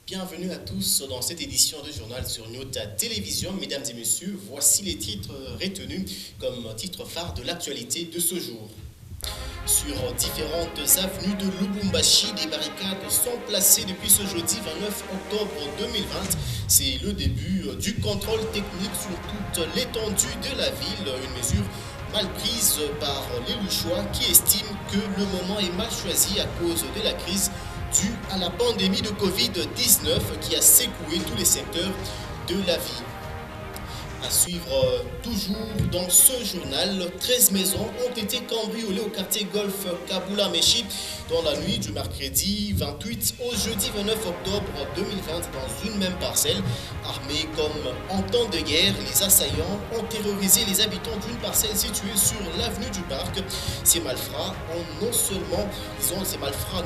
Bienvenue à tous dans cette édition de journal sur Nyota Télévision. Mesdames et messieurs, voici les titres retenus comme titre phare de l'actualité de ce jour. Sur différentes avenues de Lubumbashi, des barricades sont placées depuis ce jeudi 29 octobre 2020. C'est le début du contrôle technique sur toute l'étendue de la ville, une mesure mal prise par les Louchois qui estiment que le moment est mal choisi à cause de la crise due à la pandémie de Covid-19 qui a secoué tous les secteurs de la vie. À suivre toujours dans ce journal, 13 maisons ont été cambriolées au quartier Golf Kabula Meshi dans la nuit du mercredi 28 au jeudi 29 octobre 2020 dans une même parcelle. Armés comme en temps de guerre, les assaillants ont terrorisé les habitants d'une parcelle située sur l'avenue du Parc. Ces malfrats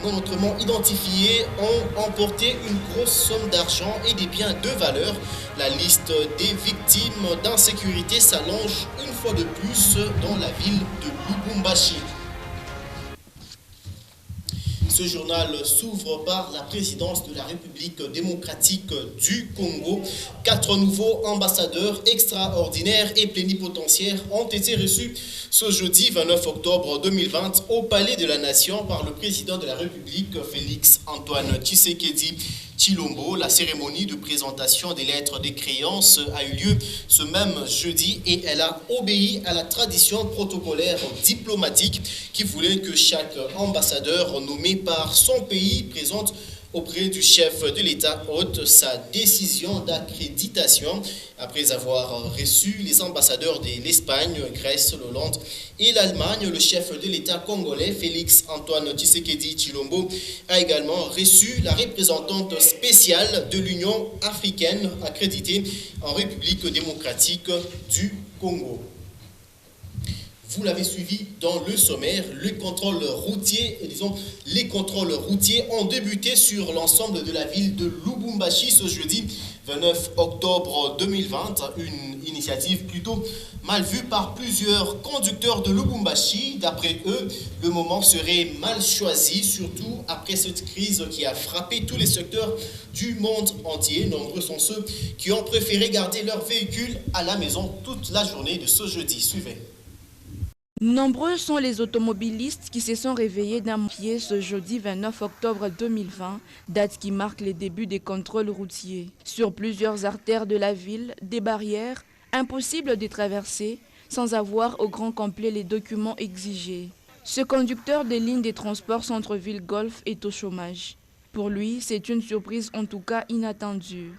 non autrement identifiés ont emporté une grosse somme d'argent et des biens de valeur. La liste des victimes d'insécurité s'allonge une fois de plus dans la ville de Lubumbashi. Ce journal s'ouvre par la présidence de la République démocratique du Congo. 4 nouveaux ambassadeurs extraordinaires et plénipotentiaires ont été reçus ce jeudi 29 octobre 2020 au Palais de la Nation par le président de la République, Félix Antoine Tshisekedi Tshilombo. La cérémonie de présentation des lettres de créance a eu lieu ce même jeudi et elle a obéi à la tradition protocolaire diplomatique qui voulait que chaque ambassadeur nommé par son pays présente auprès du chef de l'État hôte sa décision d'accréditation. Après avoir reçu les ambassadeurs de l'Espagne, Grèce, l'Hollande et l'Allemagne, le chef de l'État congolais, Félix Antoine Tshisekedi Tshilombo, a également reçu la représentante spéciale de l'Union africaine accréditée en République démocratique du Congo. Vous l'avez suivi dans le sommaire, les contrôles routiers ont débuté sur l'ensemble de la ville de Lubumbashi ce jeudi 29 octobre 2020. Une initiative plutôt mal vue par plusieurs conducteurs de Lubumbashi. D'après eux, le moment serait mal choisi, surtout après cette crise qui a frappé tous les secteurs du monde entier. Nombreux sont ceux qui ont préféré garder leur véhicule à la maison toute la journée de ce jeudi. Suivez. Nombreux sont les automobilistes qui se sont réveillés d'un pied ce jeudi 29 octobre 2020, date qui marque les débuts des contrôles routiers. Sur plusieurs artères de la ville, des barrières, impossible de traverser sans avoir au grand complet les documents exigés. Ce conducteur des lignes des transports centre-ville Golf est au chômage. Pour lui, c'est une surprise en tout cas inattendue.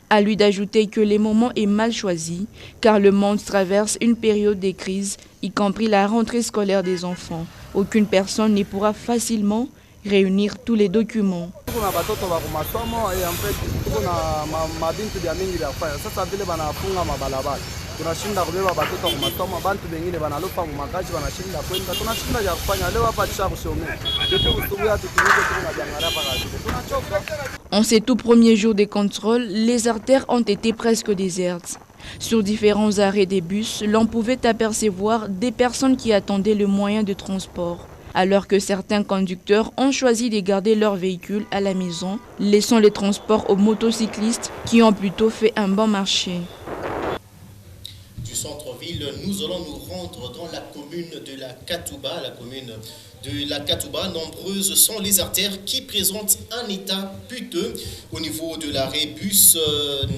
À lui d'ajouter que les moments est mal choisi car le monde traverse une période de crise, y compris la rentrée scolaire des enfants. Aucune personne ne pourra facilement réunir tous les documents. En ces tout premiers jours des contrôles, les artères ont été presque désertes. Sur différents arrêts des bus, l'on pouvait apercevoir des personnes qui attendaient le moyen de transport, alors que certains conducteurs ont choisi de garder leur véhicule à la maison, laissant les transports aux motocyclistes qui ont plutôt fait un bon marché. Du centre-ville, nous allons nous rendre dans la commune de la Katouba. Nombreuses sont les artères qui présentent un état puteux. Au niveau de l'arrêt bus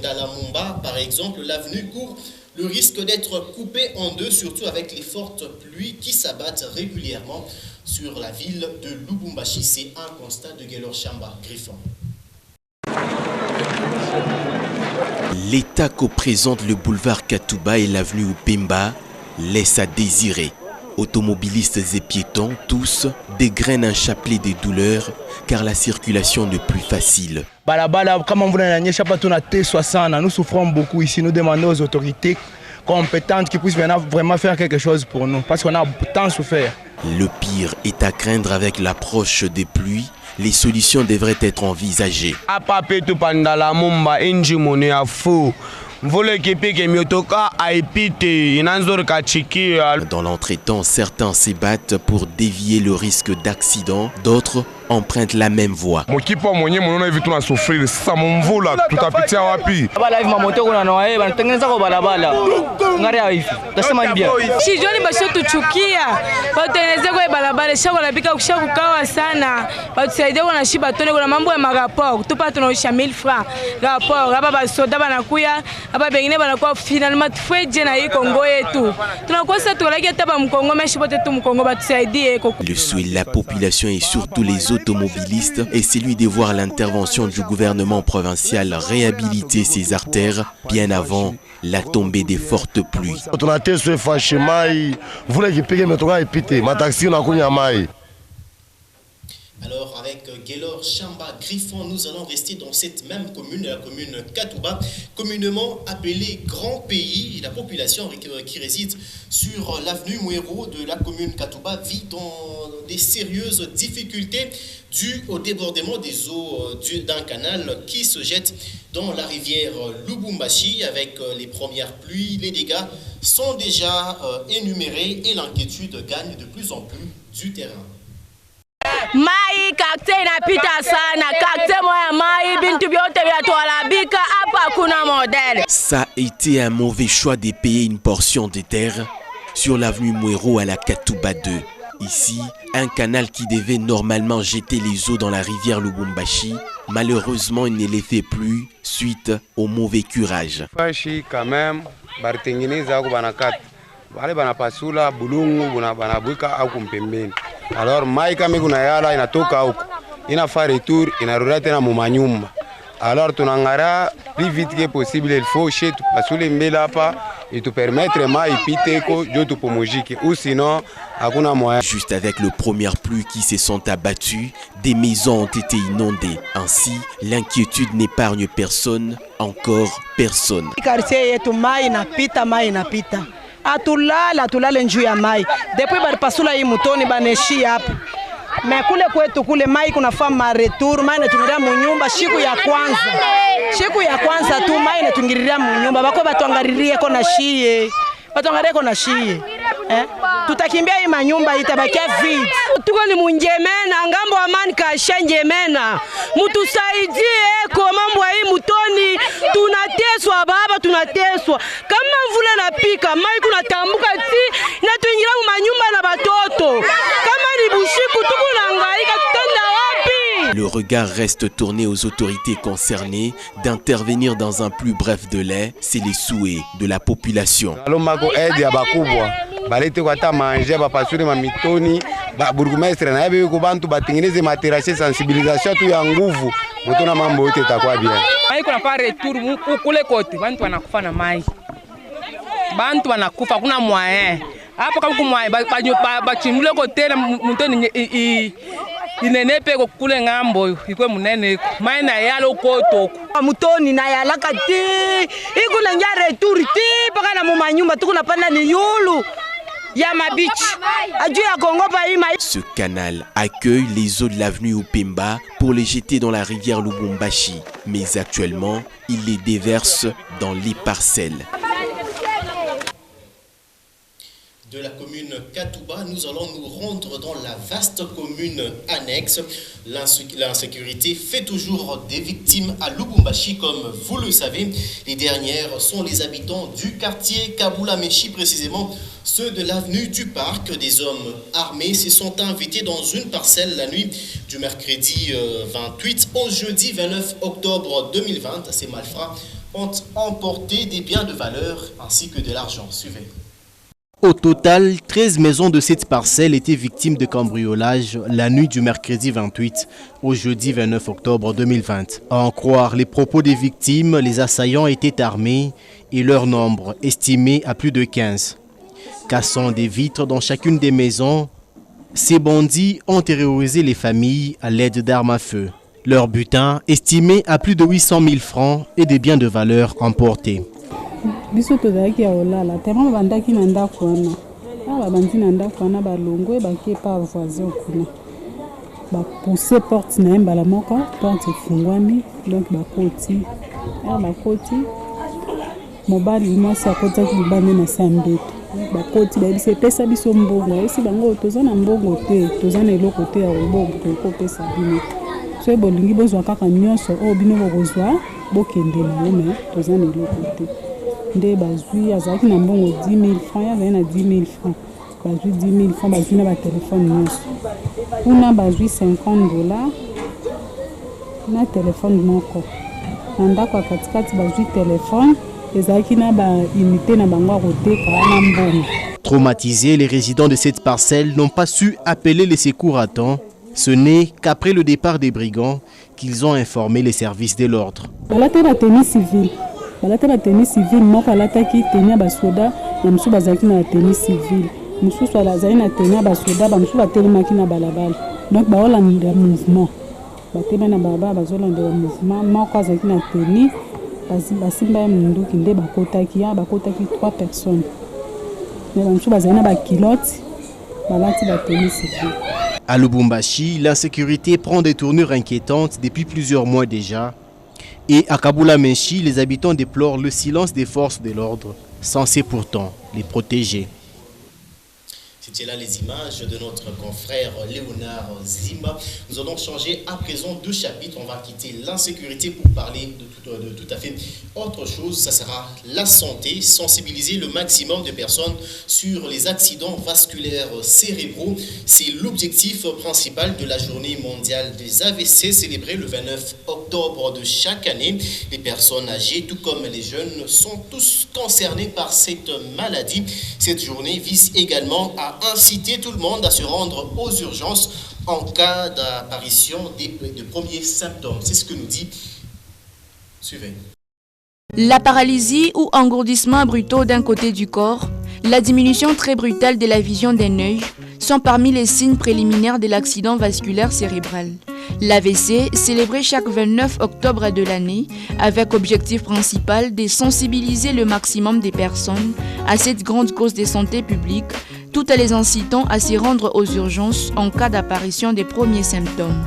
d'Alamumba, par exemple, l'avenue court le risque d'être coupée en deux, surtout avec les fortes pluies qui s'abattent régulièrement sur la ville de Lubumbashi. C'est un constat de Gaylor Chamba, Griffon. L'état que présente le boulevard Katouba et l'avenue Upemba laisse à désirer. Automobilistes et piétons, tous, dégrainent un chapelet de douleurs car la circulation n'est plus facile. Comme on voulait T60, nous souffrons beaucoup ici. Nous demandons aux autorités compétentes qui puissent vraiment faire quelque chose pour nous, parce qu'on a tant souffert. Le pire est à craindre avec l'approche des pluies. Les solutions devraient être envisagées. Dans l'entretemps, certains se battent pour dévier le risque d'accident, d'autres empruntent la même voie. Le souhait de la population et surtout les automobilistes est celui de voir l'intervention du gouvernement provincial réhabiliter ces artères bien avant la tombée des fortes pluies. Alors avec Gaylor Chamba Griffon, nous allons rester dans cette même commune, la commune Katouba, communément appelée Grand Pays. La population qui réside sur l'avenue Mouero de la commune Katouba vit dans des sérieuses difficultés dues au débordement des eaux d'un canal qui se jette dans la rivière Lubumbashi. Avec les premières pluies, les dégâts sont déjà énumérés et l'inquiétude gagne de plus en plus du terrain. Ça a été un mauvais choix de payer une portion de terre sur l'avenue Mouero à la Katouba 2. Ici, un canal qui devait normalement jeter les eaux dans la rivière Lubumbashi, malheureusement il ne les fait plus suite au mauvais curage. Alors mai kama kuna yala inatoka huko inafaa retour inarudia tena mumanyumba. Alors tunangara plus vite que possible, il faut chez pasule mbele hapa et te permettre mai ipite ko jo tupomojike ou sinon hakuna moyen. Juste avec le première pluie qui se sont abattues, des maisons ont été inondées. Ainsi, l'inquiétude n'épargne personne, encore personne. Quartier yetu mai inapita. Atulala njuu ya mai. Depuis baripasula hii mutoni baneshi hapa. Mais kule kwetu kule mai kunafaa maretour, mai netungiria munyumba siku ya kwanza. Siku ya kwanza tu mai netungiria munyumba. Bako batuangaririe ko na shie. Batuangarie ko na shie. Tutakimbia hii manyumba itabakia vide. Tuko ni munjemena ngambo amani kashenjemena. Mutusaidie kwa mambo hii mutoni. Tunateswa baba, tunateswa. Kama mvula napika, mai kunatambuka ti na tuingira mu manyumba na batoto. Kama ni bushiku tuko nangaika tutenda wapi? Le regard reste tourné aux autorités concernées d'intervenir dans un plus bref délai. C'est les souhaits de la population. Balete kwata manje bapasure mamitoni ba burgomestre na yebe ko bantu batengeneze materashe sensibilisation tu ya nguvu mutona mambo yote itakuwa bien. Mai kuna pa retour kule kote bantu wanakufa na mai. Bantu wanakufa kuna moyen. Hapo kama kumwai bachimule kote na mutoni inenepe ko kule ngambo ikwe munene mai na yalo koto mutoni na yalaka ti ikuna nja retour ti paka na mumanyumba tukuna panda ni yulu. Ce canal accueille les eaux de l'avenue Upemba pour les jeter dans la rivière Lubumbashi. Mais actuellement, il les déverse dans les parcelles. De la commune Katouba, nous allons nous rendre dans la vaste commune annexe. L'insécurité fait toujours des victimes à Lubumbashi, comme vous le savez. Les dernières sont les habitants du quartier Kabula-Meshi, précisément ceux de l'avenue du Parc. Des hommes armés se sont invités dans une parcelle la nuit du mercredi 28 au jeudi 29 octobre 2020. Ces malfrats ont emporté des biens de valeur ainsi que de l'argent. Suivez. Au total, 13 maisons de cette parcelle étaient victimes de cambriolage la nuit du mercredi 28 au jeudi 29 octobre 2020. À en croire les propos des victimes, les assaillants étaient armés et leur nombre estimé à plus de 15. Cassant des vitres dans chacune des maisons, ces bandits ont terrorisé les familles à l'aide d'armes à feu. Leur butin estimé à plus de 800 000 francs et des biens de valeur emportés. biso tozalaki ya olala tellement babandaki na ndako wana babandi na ndako wana balongwe bake pa voisin kuna bapousse porte na ye mbala moko porte efungwami donc bakoti bakoti mobali mwasi akotaki libanda na se ya mbeto bakoti bayebisa epesa biso mbongo ayebisi bango toza na mbongo te toza na eloko te ya kobongo tokopesa bino so bolingi bozwa kaka nyonso oyo bino bokozwa bokende nango me toza na eloko te nde bazwi azalaki na mbongo 10 000 francs azali na 10 000 francs bazwi 10 000 francs bazwi na batelefone nyonso kuna bazwi $50 na telefone moko na ndako ya katikati bazwi telefone ezalaki na baunité na bango ya koteka na mbongo. Traumatisés, les résidents de cette parcelle n'ont pas su appeler les secours à temps. Ce n'est qu'après le départ des brigands qu'ils ont informé les services de l'ordre. Balata la tenue civile, moko alataki tenue ya basoda na mosusu bazalaki na tenue civile. Mosusu azali na tenue ya basoda ba mosusu batelemaki na balabala. Donc baolanda mouvement. Batema na balabala bazolanda mouvement, moko azalaki na tenue basimba ya munduki nde bakotaki 3 personnes. Mais bamosusu bazali na bakilote balati ba tenue civile. À Lubumbashi, l'insécurité prend des tournures inquiétantes depuis plusieurs mois déjà. Et à Kabula-Menchi, les habitants déplorent le silence des forces de l'ordre, censées pourtant les protéger. C'était là les images de notre confrère Léonard Zimba. Nous allons changer à présent de chapitre. On va quitter l'insécurité pour parler de tout à fait autre chose. Ça sera la santé, sensibiliser le maximum de personnes sur les accidents vasculaires cérébraux. C'est l'objectif principal de la journée mondiale des AVC célébrée le 29 octobre de chaque année. Les personnes âgées, tout comme les jeunes, sont tous concernés par cette maladie. Cette journée vise également à inciter tout le monde à se rendre aux urgences en cas d'apparition de premiers symptômes. C'est ce que nous dit. Suivez. La paralysie ou engourdissement brutaux d'un côté du corps, la diminution très brutale de la vision d'un œil sont parmi les signes préliminaires de l'accident vasculaire cérébral. L'AVC, célébré chaque 29 octobre de l'année, avec objectif principal de sensibiliser le maximum des personnes à cette grande cause de santé publique, tout en les incitant à s'y rendre aux urgences en cas d'apparition des premiers symptômes.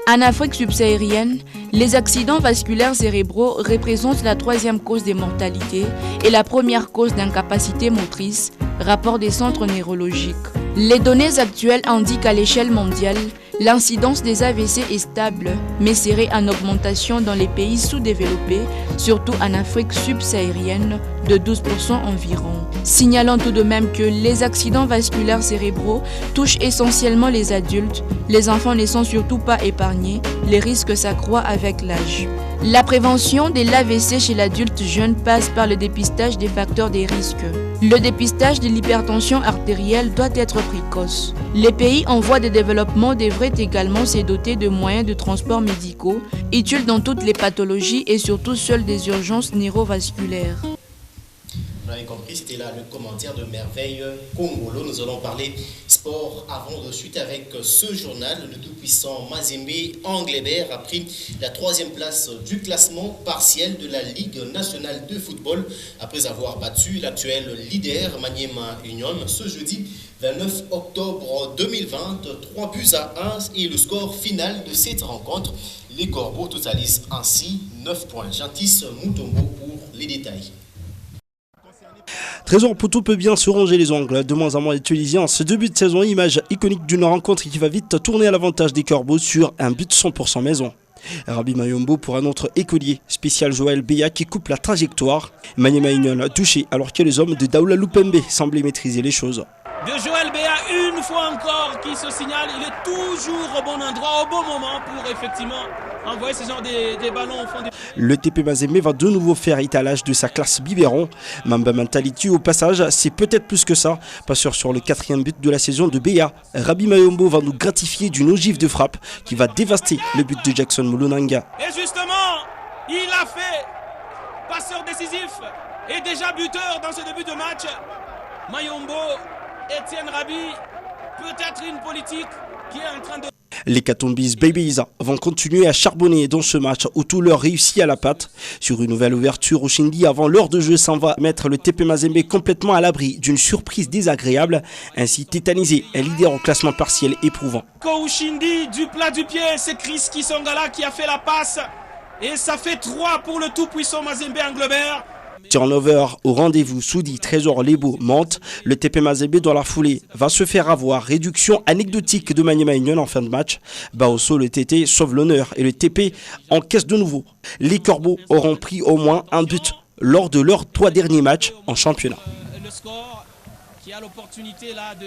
En Afrique subsaharienne, les accidents vasculaires cérébraux représentent la 3e cause de mortalité et la première cause d'incapacité motrice, rapport des centres neurologiques. Les données actuelles indiquent à l'échelle mondiale l'incidence des AVC est stable, mais serait en augmentation dans les pays sous-développés, surtout en Afrique subsaharienne, de 12% environ. Signalons tout de même que les accidents vasculaires cérébraux touchent essentiellement les adultes. Les enfants ne sont surtout pas épargnés, les risques s'accroissent avec l'âge. La prévention de l'AVC chez l'adulte jeune passe par le dépistage des facteurs des risques. Le dépistage de l'hypertension artérielle doit être précoce. Les pays en voie de développement devraient également se doter de moyens de transport médicaux, utiles dans toutes les pathologies et surtout celles des urgences neurovasculaires. Vous avez compris, c'était là le commentaire de Merveille Congolo. Nous allons parler sport avant de suite avec ce journal. Le tout-puissant Mazembe Anglebert a pris la 3e place du classement partiel de la Ligue nationale de football après avoir battu l'actuel leader Maniema Union ce jeudi 29 octobre 2020, 3 buts à 1 et le score final de cette rencontre. Les Corbeaux totalisent ainsi 9 points. Jantis Moutombo pour les détails. Trésor Poutou peut bien se ronger les ongles, de moins en moins utilisé en ce début de saison, image iconique d'une rencontre qui va vite tourner à l'avantage des Corbeaux sur un but 100% maison. Rabi Mayombo pour un autre écolier, spécial Joël Béa qui coupe la trajectoire. Maniema Union touché alors que les hommes de Daoula Lupembe semblaient maîtriser les choses. De Joël Béa, une fois encore, qui se signale, il est toujours au bon endroit, au bon moment pour effectivement envoyer ce genre des ballons au fond du... Le TP Mazembe va de nouveau faire étalage de sa classe biberon. Mamba Mentality au passage, c'est peut-être plus que ça. Passeur sur le 4e but de la saison de Béa. Rabi Mayombo va nous gratifier d'une ogive de frappe qui va dévaster le but de Jackson Moulonanga. Et justement, il a fait passeur décisif et déjà buteur dans ce début de match. Mayombo, Etienne Rabi, peut-être une politique qui est en train de... Les Katombis Babies vont continuer à charbonner dans ce match où tout leur réussit à la patte. Sur une nouvelle ouverture, Ushindi avant l'heure de jeu s'en va mettre le TP Mazembe complètement à l'abri d'une surprise désagréable. Ainsi tétanisé, un leader au classement partiel éprouvant. Ushindi du plat du pied, c'est Chris Kisongala qui a fait la passe. Et ça fait 3 pour le tout-puissant Mazembe Anglebert. Turnover au rendez-vous, Soudi, Trésor, Lebo, monte. Le TP Mazembe dans la foulée va se faire avoir. Réduction anecdotique de Maniema Union en fin de match. Baosso, le TT sauve l'honneur et le TP encaisse de nouveau. Les Corbeaux auront pris au moins un but lors de leurs 3 derniers matchs en championnat. Le score qui a l'opportunité là de...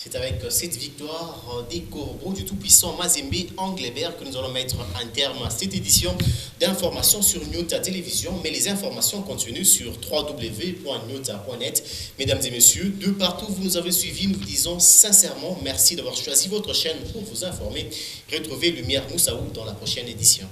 C'est avec cette victoire des Corbeaux du tout-puissant Mazembe Anglebert que nous allons mettre un terme à cette édition d'informations sur Nyota Télévision. Mais les informations continuent sur www.nyota.net. Mesdames et messieurs, de partout où vous nous avez suivis, nous vous disons sincèrement merci d'avoir choisi votre chaîne pour vous informer. Retrouvez Lumière Moussaou dans la prochaine édition.